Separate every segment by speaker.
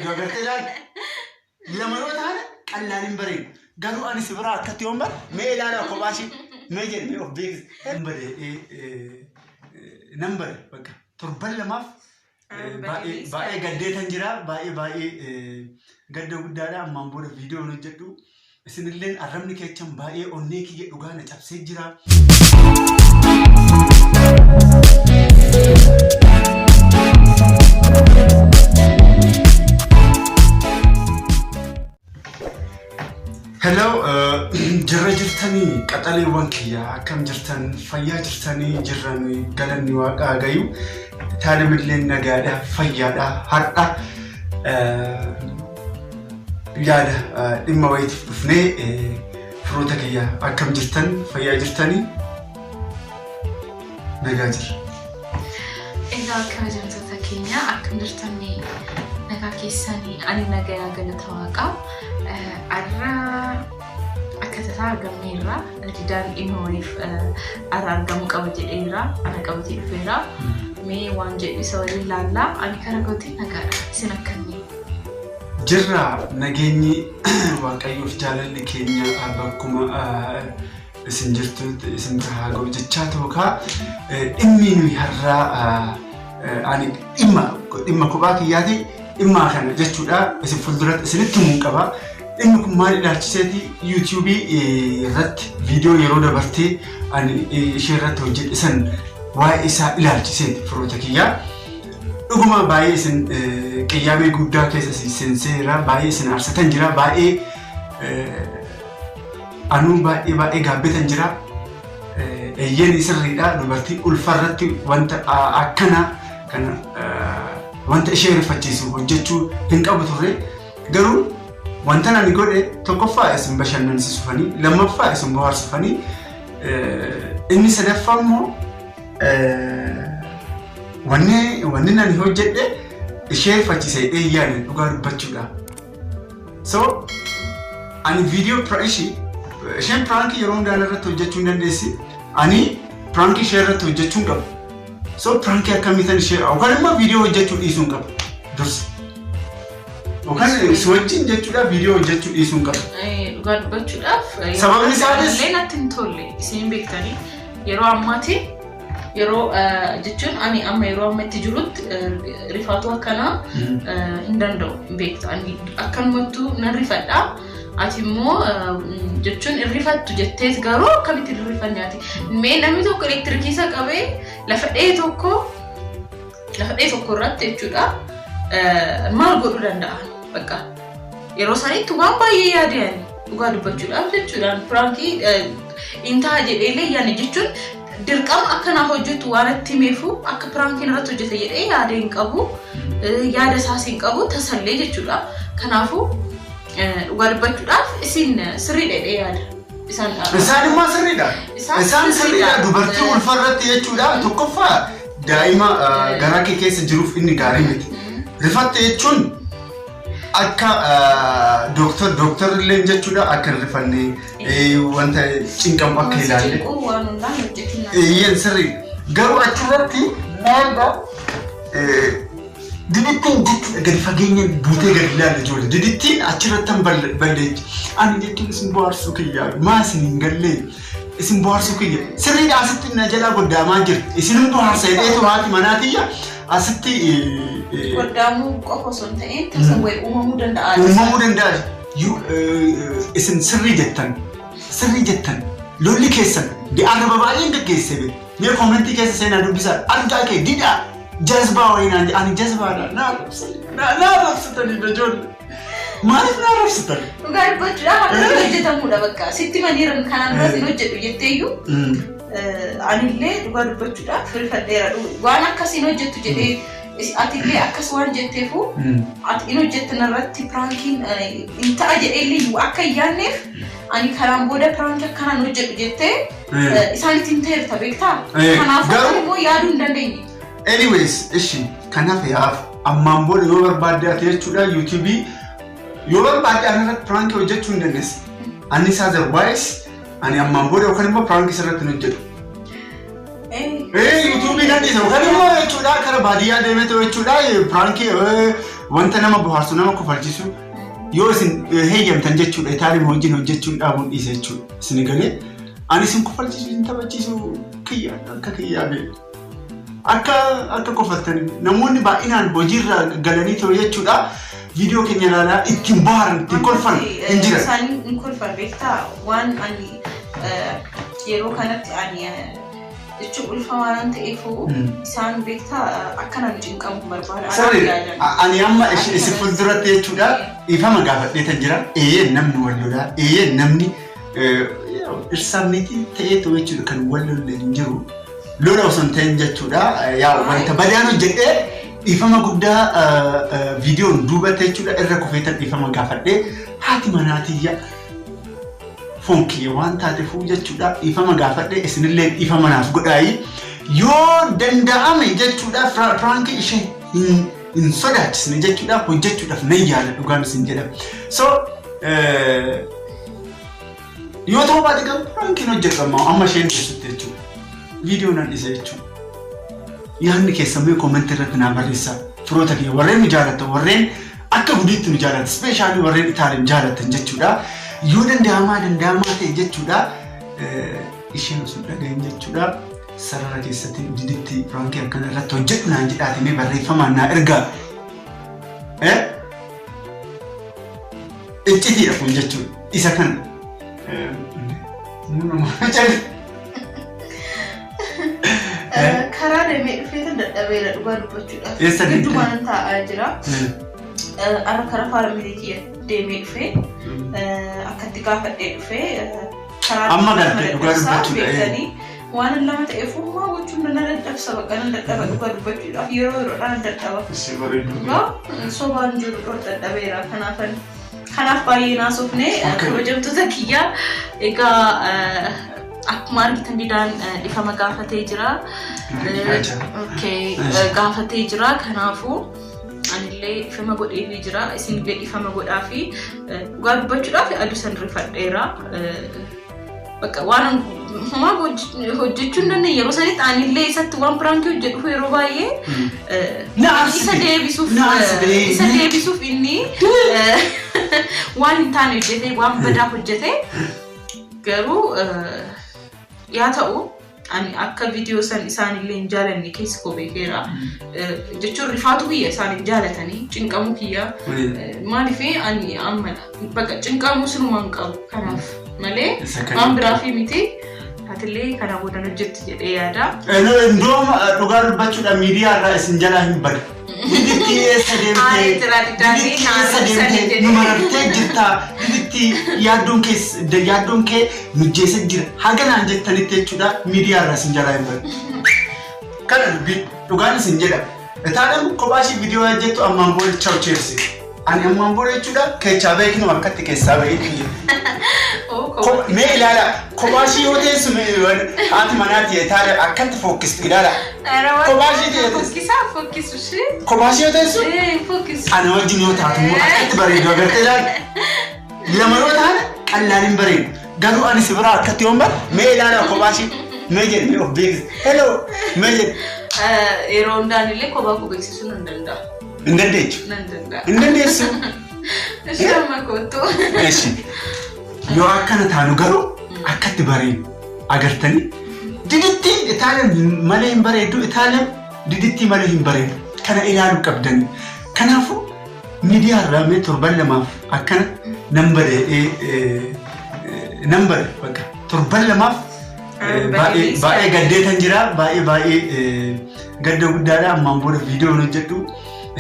Speaker 1: Gagartelan lama yoo taane qallaan bareedu garuu ani si biraa akkatti yoon bar mee ilaala kophaashii mee jedhee of beekis number bakka torban lamaaf baay'ee gaddeetan jira baay'ee gadda guddaadha ammaan booda viidiyoon hojjedhu isinilleen arrabni keechan baay'ee onnee kiyya dhugaa na cabsee jira. Hello, jirra jirtanii qaxaleewwan kiyya akkam jirtan fayyaa jirtanii jirranii galanni waaqaa gayu taalamilleen nagaadha fayyaadha har'a yaada dhimma wayitiif dhufnee firoota kiyya akkam jirtan fayyaa jirtanii nagaa jira.
Speaker 2: Egaa akka jirtoota keenya akkam jirtanii nagaa keessanii ani nagaa galata waaqaa. Arra akkasa argamneerra didaan dhimma waliif argamu qaba jedheerra ana qabatee dhufeera mee waan jedhu isa waliin laallaa ani kara gootii nagaadha isin akkamii
Speaker 1: jirra nageenyi waaqayyoof jaalalli keenya bakkuma isin jirtu isin haa ga'u jechaa tookaa dhimmi nuyi har'a ani dhimma kophaa kiyyaati dhimma kana jechuudha isin fulduratti isinitti himuun qaba. Inni kun maal ilaalchiseeti YouTube irratti viidiyoo yeroo dabartee ani ishee irratti hojjedhisan waa'ee isaa ilaalchiseeti firoota kiyyaa. Dhuguma baay'ee isin qiyyaamee guddaa keessa seenseera baay'ee isin aarsatan jira baay'ee anuu baay'ee gaabbetan jira. Eeyyeen sirriidha dubartii ulfarratti wanta akkana kana wanta ishee rifachiisu hojjechuu hin qabu turre garuu wanta nani godhe tokkoffaa isin bashannansiisufanii lammaffaa isin bohaarsufanii inni sadaffaa immoo wanni nani hojjedhe ishee rifachiisee eeyyaan dhugaa dubbachuudha. So ani viidiyoo isheen pirankii yeroo hundaa irratti hojjechuu hin dandeessi ani pirankii ishee irratti hojjechuu hin qabu. So pirankii akkamiitan ishee yookaan immoo viidiyoo hojjechuu dhiisuu hin qabu dursa. Okan switching jechuudha video hojjechuu dhiisuu hin qabu.
Speaker 2: Dhugaa dubbachuudhaaf
Speaker 1: sababni isaanis
Speaker 2: natti hin tolle isin beektanii yeroo ammaati yeroo jechuun ani amma yeroo ammatti jirutti rifaatu akkana hin danda'u beektanii akkanumattuu nan rifadha ati immoo jechuun rifattu jettees garuu akkamitti rifannaati mee namni tokko elektirikiisa qabee lafa dhee tokko irratti jechuudha maal godhuu danda'a bakka yeroo sanitti waan baay'ee yaadeen dhugaa dubbachuudhaaf jechuudhaan pirankii intaa jedheellee yaani jechuun dirqama akkanaaf hojjetu waan itti himeefu akka pirankiin irratti hojjete jedhee yaada hin qabu yaada isaas hin qabu tasallee jechuudha kanaafuu dhugaa dubbachuudhaaf isin sirriidha yaada
Speaker 1: isaan immoo sirriidha dubartii ulfarratti jechuudha tokkoffaa daa'ima garaa kee keessa jiruuf inni gaarii miti rifatte jechuun akka doktor illee jechuudha akka rifanne wanta cinqamu akka ilaalle yen sirri garuu achirratti maalba didittiin gadi fageenya buutee gadi ilaalle ijoollee didittiin achirratti balleechi ani jechuun isin bohaarsuu kiyyaa maa isin hin gallee isin bohaarsuu kiyya sirriidha asitti na jalaa goddaamaa jirti isin bohaarsa hidheetu haati manaatiyya asitti
Speaker 2: goddaamuu qofa osoo hin ta'in tasawwee uumamuu danda'a.
Speaker 1: Isin sirrii jettan lolli keessan arraba baay'een gaggeesse be mee koomentii keessa seenaa dubbisaa argaa kee didhaa jazbaa wayinaan ani jazbaadha naa rabsitanii ijoollee maaliif naa rabsitan?
Speaker 2: Dhugaa dubbachuudhaaf akkana hojjetamuudha bakka sitti maniiran kanaan duras hin hojjedhu jetteeyyuu anillee dhugaa dubbachuudhaaf rifadheera waan akkasiin hojjettu jedhee ati illee akkas waan jetteefu ati in hojjettan irratti pirankiin in ta'a jedheellee akka yaanneef ani karaan booda pirankii akkanaan hojjedhu jettee isaanitti hin ta'eerta beektaa kanaafuu immoo yaaduu hin dandeenye.
Speaker 1: Anyways ishi kanaaf yaaf ammaan booda yoo barbaadde ati jechuudha YouTube yoo barbaadde ani irratti pirankii hojjechuu hin dandeessi anis otherwise ani ammaan booda yookaan immoo pirankii irratti hin hojjedhu. YouTube kan isa kan immoo jechuudha kara baadiyyaa deemee ta'u jechuudha pirankii wanta nama bohaarsu nama kofalchisu yoo isin heeyyamtan jechuudha itaalii wajjin hojjechuun dhaabuun dhiise jechuudha isin galee ani isin kofalchisu isin taphachiisu kiyyaa akka kiyyaa bee akka kofaltan namoonni baay'inaan hojiirra galanii ta'u jechuudha viidiyoo keenya ilaalaa ittiin baaran ittiin kolfan hin jiran.
Speaker 2: Isaan hin kolfan beektaa waan ani yeroo kanatti ani jechuun ulfaamaan ta'eefuu isaan beektaa akkana nu cinqamu barbaada.
Speaker 1: Ani amma isin fulduratti jechuudha dhiifama gaafadhee tan jira namni wal lolaa namni irsaamniitii ta'ee ta'u jechuudha kan wal lollee hin jiru lola osoo hin ta'in jechuudha yaa wanta badaan hojjedhee dhiifama guddaa viidiyoon duubatti jechuudha irra kufeetan dhiifama gaafadhee haati manaatiyya fonki waan taateefuu jechuudha dhiifama gaafadhee isinillee dhiifama naaf godhaayi yoo danda'ame jechuudha firaankii ishee hin sodaachisne jechuudha hojjechuudhaaf nan yaala dhugaan isin jedhama so yoo ta'u baate kan firaankiin hojjetamaa amma isheen keessatti jechuudha viidiyoo nan dhise jechuudha yaadni keessamee koomentii irratti naa barreessaa firoota kiyya warreen nu jaalatan warreen akka gudiitti nu jaalatan ispeeshaalii warreen Itaaliin jaalatan jechuudha yoo danda'amaa ta'e jechuudha isheen osoo dhagahin jechuudha sarara keessatti diditti firaankii akkana irratti hojjedhu naan jedhaatimee barreeffamaan naa ergaa iccitiidha kun jechuudha isa kana
Speaker 2: karaa deemee dhufee kan dadhabeera dhugaa dubbachuudhaaf giddumaan taa'aa jira ara karaa faara miliikii deemee dhufee akkatti gaafadhee dhufee
Speaker 1: amma galtee dhugaa dubbachuudhaaf
Speaker 2: waan lama ta'eefuu maa gochuun nan dadhabsa bakka nan dadhaba dhugaa dubbachuudhaaf yeroodhaan dadhaba sobaan jiru dadhabeera kanaaf baay'ee naasofne kabajamtoota kiyyaa egaa akkuma argitan didaan dhiifama gaafatee jira gaafatee jira kanaafuu anillee dhiifama godhee jira isinillee dhiifama godhaa fi dhugaa dubbachuudhaaf aduu san rifadheera bakka waan homaa hojjechuun dandeenye yeroo sanitti anillee isatti waan piraankii hojjedhu yeroo baay'ee isa deebisuuf inni waan hin taane hojjete waan badaa hojjete garuu yaa ta'u ani akka viidiyoo san isaanillee hin jaalanne keessa koo beekeera jechuun rifaatu kiyya isaan hin jaalatanii cinqamuu kiyya maaliif ani ammala bakka cinqamuu sinumaan qabu kanaaf malee waan biraa fi miti atillee kana boodan hojjetti jedhee yaada.
Speaker 1: Ndooma dhugaa dubbachuudhaan miidiyaa irraa isin jalaa hin badu. Diditti eessa deemtee nu marartee jirtaa diditti yaaddoon kee mijjeessa jira haganaan jettanitti jechuudha miidiyaa irraa isin jalaa hin badu. Kana dhugaan isin jedhama. Itaadhaan kophaashii viidiyoo hojjettu ammaan booda chaw cheersi. Ani ammaan booda jechuudha keechaa beeknu akkatti keessaa bahee mee ilaala kophaashii yoo teessu haati manaatti Itaaliyaa akkatti fokkistu ilaala. Kophaashii yoo teessu ana wajjin yoo taatu immoo akkatti bareedu agartee ilaala. Lama yoo taane qallaan hin bareedu garuu ani si biraa akkatti yoon bara mee ilaala kophaashii mee jedhe mee of beeksisa hello mee jedhe.
Speaker 2: Yeroo hundaanillee kophaa koo beeksisuu nan danda'a.
Speaker 1: Hin dandeechu? Hin dandeessu?
Speaker 2: Shama kootu.
Speaker 1: Yoo akkana taanu garuu akkatti bareedu agartanii diditti Itaaliyaan malee hin bareedu Itaaliyaan diditti malee hin bareedu kana ilaaluu qabdanii kanaafuu miidiyaa irraa mee torban lamaaf akkana nan bare bakka torban lamaaf baay'ee gaddeetan jira baay'ee gadda guddaadha ammaan booda viidiyoon hojjedhu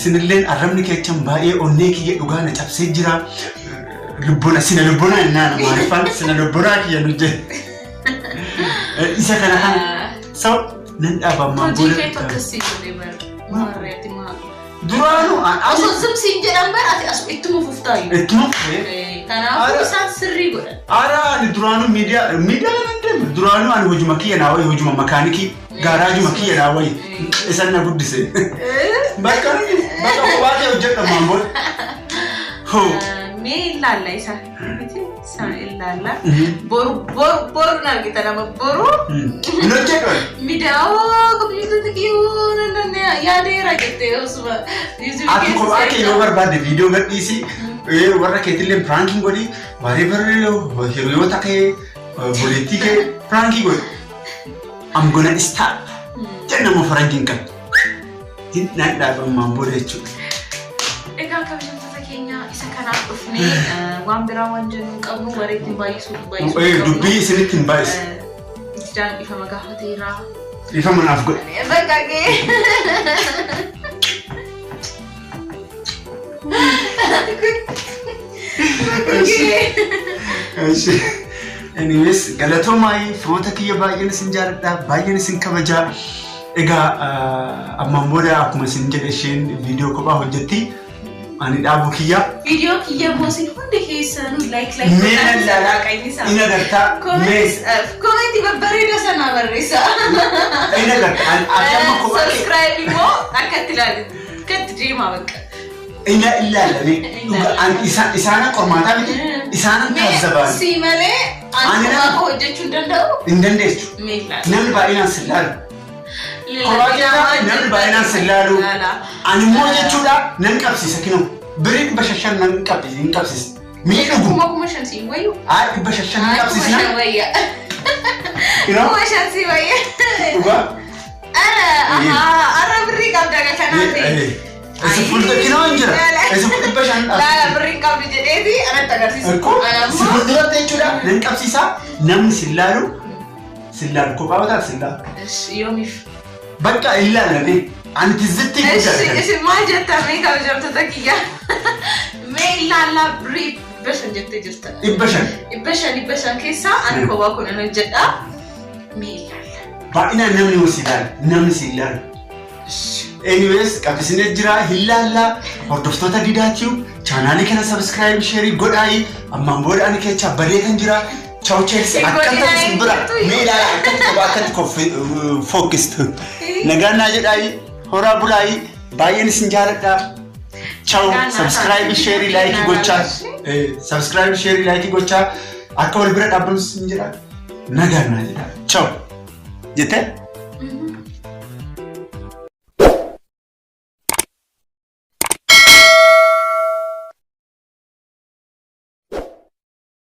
Speaker 1: isinilleen arrabni keechan baay'ee onnee kiyya dhugaa na cabsee jira. Sina lubbona innaan maaliifaan sina lubbonaa kiyya nu jedhe isa kana kan sau nan dhaabammaan
Speaker 2: booda hojii feetu akkasii godhee bara maarreetti maa
Speaker 1: duraanu
Speaker 2: osoo zimsiin jedhan bara ati asu ittuma fuftaayu
Speaker 1: ittuma fufee
Speaker 2: kanaafuu isaan sirrii godhan
Speaker 1: ani duraanu miidiyaa nan deema duraanu ani hojuma kiyya naa wayi hojuma makaanikii gaaraajuma kiyya naa wayi isan na guddise bakka kophaatee hojjedhamaan booda
Speaker 2: Me ilalla isa. Isa ilalla. Boru nargita nama boru.
Speaker 1: No jedhu.
Speaker 2: Midaawo kompiitarri kiyyuu nanne yaadeera jettee osuma.
Speaker 1: Ati kophaa kee yoo barbaadde viidiyoo gadhiisi. Warra keetillee pranking godhi. Whatever hiriyoota kee boleettii kee pranking godhi. I'm gonna start. Nama faranjiin kan naan dhaabammaan booda jechuudha.
Speaker 2: Egaa kabajamtoota keenya isa kanaaf dhufnee waan biraa waan jennu qabnu bareetiin baay'isuu qabnu.
Speaker 1: Dubbii isinitti hin baay'isu.
Speaker 2: Iddaan dhiifama gaafateera.
Speaker 1: Dhiifama naaf godhe.
Speaker 2: Bakka kee.
Speaker 1: Anyways, galatoomaa firoota kiyya baay'een isin jaalladha, baay'een isin kabajaa. Egaa ammaan booda akkuma isin jedhe isheen viidiyoo kophaa hojjetti. Ani dhaabu kiyya.
Speaker 2: Viidiyoo kiyya moosin hundi keessanuu like
Speaker 1: Mee ina gartaa.
Speaker 2: Koomenti babbareeda sanaa barreessa.
Speaker 1: Ina gartaa. Ati amma kophaa kee.
Speaker 2: Subscribe immoo akkatti ilaalu. Akkatti deemaa bakka.
Speaker 1: Ina ilaalame. Isaana qormaataa miti. Isaana taasisabaan.
Speaker 2: Si malee ani kophaa hojjechuu hin danda'u.
Speaker 1: Hin dandeessu. Namni baay'inaan si ilaalu. Kophaa keetaa namni baay'inaan si ilaalu. Ani immoo jechuudha nan qabsiisa kinoo. Birii 500 nan qabsiisa. Miidhagu.
Speaker 2: Kuma shansi wayu.
Speaker 1: 500 nan qabsiisna.
Speaker 2: Kuma shansi wayu.
Speaker 1: Dhugaa.
Speaker 2: Ara birii qabda kanaati.
Speaker 1: Esi fuldurattan kinoo hin jira. Esi 500
Speaker 2: Laala birii qabdi jedheeti anatti agarsiisu.
Speaker 1: Si fuldurattan jechuudha nan qabsiisa. Namni si ilaalu. Si ilaalu kophaa wataa si ilaalu.
Speaker 2: Yoomiif.
Speaker 1: Bakka ilaalame. Ani tizitti guddaa.
Speaker 2: Isi maal jettamee kabajamtoota kiyya. Mee ilaallaa birii 500 jettee jirta. 500 keessaa ani kophaa kun an hojjedha. Mee ilaalla.
Speaker 1: Baay'inaan namni si ilaalu. Namni si ilaalu. Anyways, qabsiisnee jira ilaallaa. Hordoftoota Didaatiyu chaanaalii kana subscribe share godhaayi. Ammaan booda ani keessa bareedan jira. Ciao Chelsea. Akkanta simbira. Mee ilaala akkatti kophaa akkatti focused. Nagaan naa jedhaayi. Horaa bulaayi. Baay'een isin jaalladha. Ciao. Subscribe share like gochaa. Subscribe share like gochaa. Akka wal bira dhaabbanus isin jira. Nagaan naa jedhaa. Ciao. Jette?